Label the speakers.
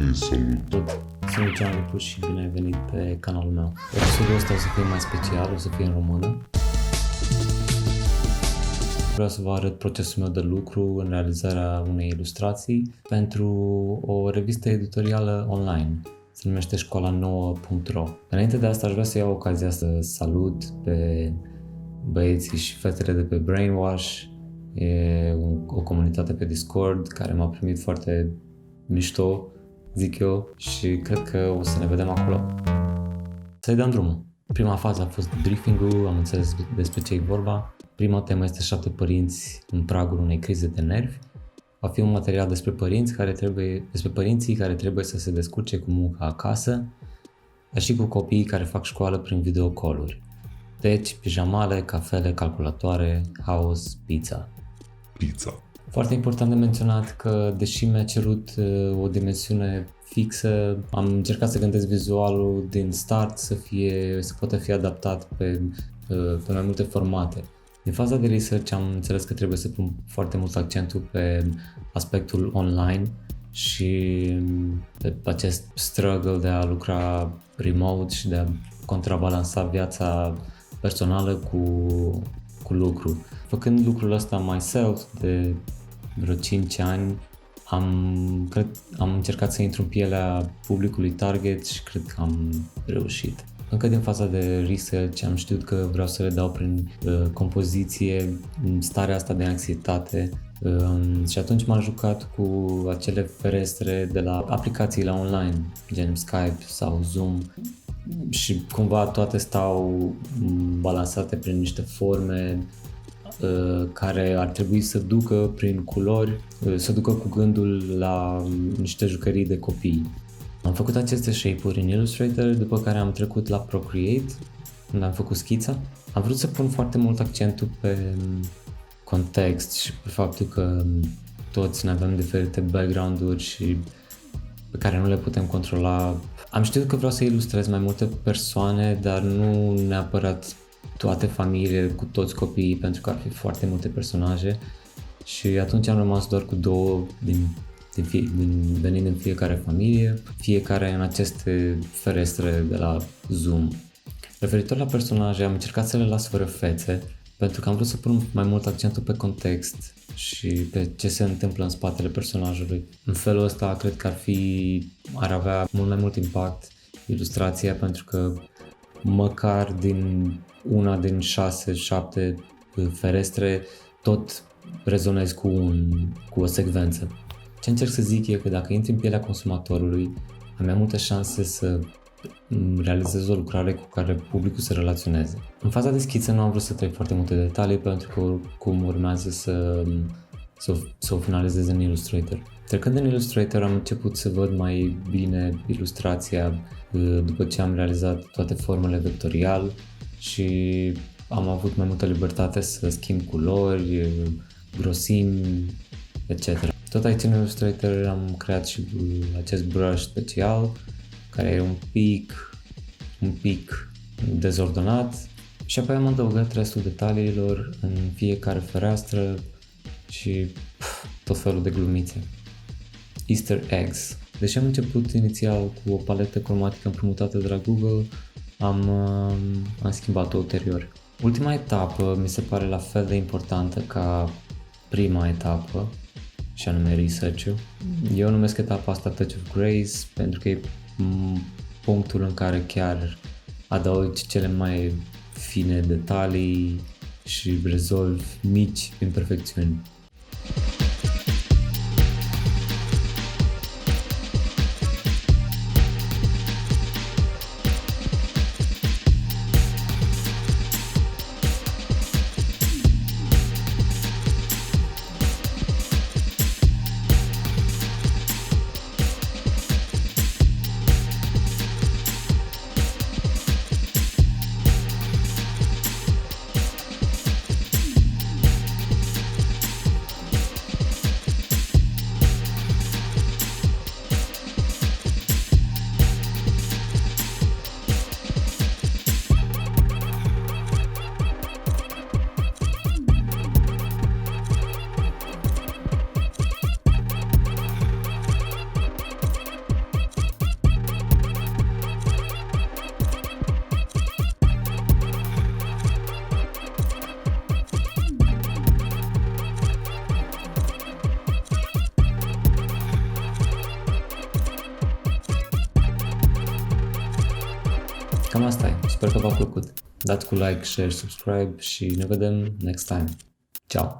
Speaker 1: Salut! Sunt Lucian Lupu și bine ai venit pe canalul meu. Episodul ăsta o să fie mai special, o să fie în română. Vreau să vă arăt procesul meu de lucru în realizarea unei ilustrații pentru o revistă editorială online. Se numește școala9.ro. Înainte de asta aș vrea să iau ocazia să salut pe băieții și fetele de pe Brainwash. E o comunitate pe Discord care m-a primit foarte mișto, zic eu, și cred că o să ne vedem acolo. Să-i dăm drumul. Prima fază a fost briefing-ul, am înțeles despre ce e vorba. Prima temă este 7 părinți în pragul unei crize de nervi. Va fi un material despre părinții care trebuie să se descurce cu munca acasă, dar și cu copiii care fac școală prin videocall-uri. Deci, pijamale, cafele, calculatoare, haos, pizza. Foarte important de menționat că, deși mi-a cerut o dimensiune fixă, am încercat să gândesc vizualul din start să poată fi adaptat pe mai multe formate. Din faza de research am înțeles că trebuie să pun foarte mult accentul pe aspectul online și pe acest struggle de a lucra remote și de a contrabalansa viața personală cu lucru. Făcând lucrul ăsta myself de vreo 5 ani, am încercat să intru în pielea publicului target și cred că am reușit. Încă din faza de research am știut că vreau să le dau prin compoziție starea asta de anxietate și atunci m-am jucat cu acele ferestre de la aplicațiile online, gen Skype sau Zoom, și cumva toate stau balansate prin niște forme care ar trebui să ducă prin culori, să ducă cu gândul la niște jucării de copii. Am făcut aceste shape-uri în Illustrator, după care am trecut la Procreate, unde am făcut schița. Am vrut să pun foarte mult accentul pe context și pe faptul că toți ne avem diferite background-uri și pe care nu le putem controla. Am știut că vreau să ilustrez mai multe persoane, dar nu neapărat toate familiile cu toți copiii, pentru că ar fi foarte multe personaje, și atunci am rămas doar cu 2 venind în fiecare familie, fiecare în aceste ferestre de la Zoom. Referitor la personaje, am încercat să le las fără fețe, pentru că am vrut să pun mai mult accentul pe context și pe ce se întâmplă în spatele personajului. În felul ăsta cred că ar avea mult mai mult impact ilustrația, pentru că măcar din una din 6-7 ferestre tot rezonez cu o secvență. Ce încerc să zic e că dacă intri în pielea consumatorului, am mai multe șanse să realizez o lucrare cu care publicul se relaționeze. În faza de schiță nu am vrut să trec foarte multe detalii, pentru că cum urmează să o finalizez în Illustrator. Trecând în Illustrator am început să văd mai bine ilustrația după ce am realizat toate formele vectorial și am avut mai multă libertate să schimb culori, grosimi, etc. Tot aici în Illustrator am creat și acest brush special care e un pic dezordonat și apoi am adăugat restul detaliilor în fiecare fereastră și tot felul de glumițe. Easter eggs. Deși am început inițial cu o paletă cromatică împrumutată de la Google, am schimbat-o ulterior. Ultima etapă mi se pare la fel de importantă ca prima etapă, și anume research-ul. Eu numesc etapa asta Touch of Grace pentru că e punctul în care chiar adaugi cele mai fine detalii și rezolvi mici imperfecțiuni. cam asta e. Sper că v-a plăcut. Dați cu like, share, subscribe și ne vedem next time. Ciao!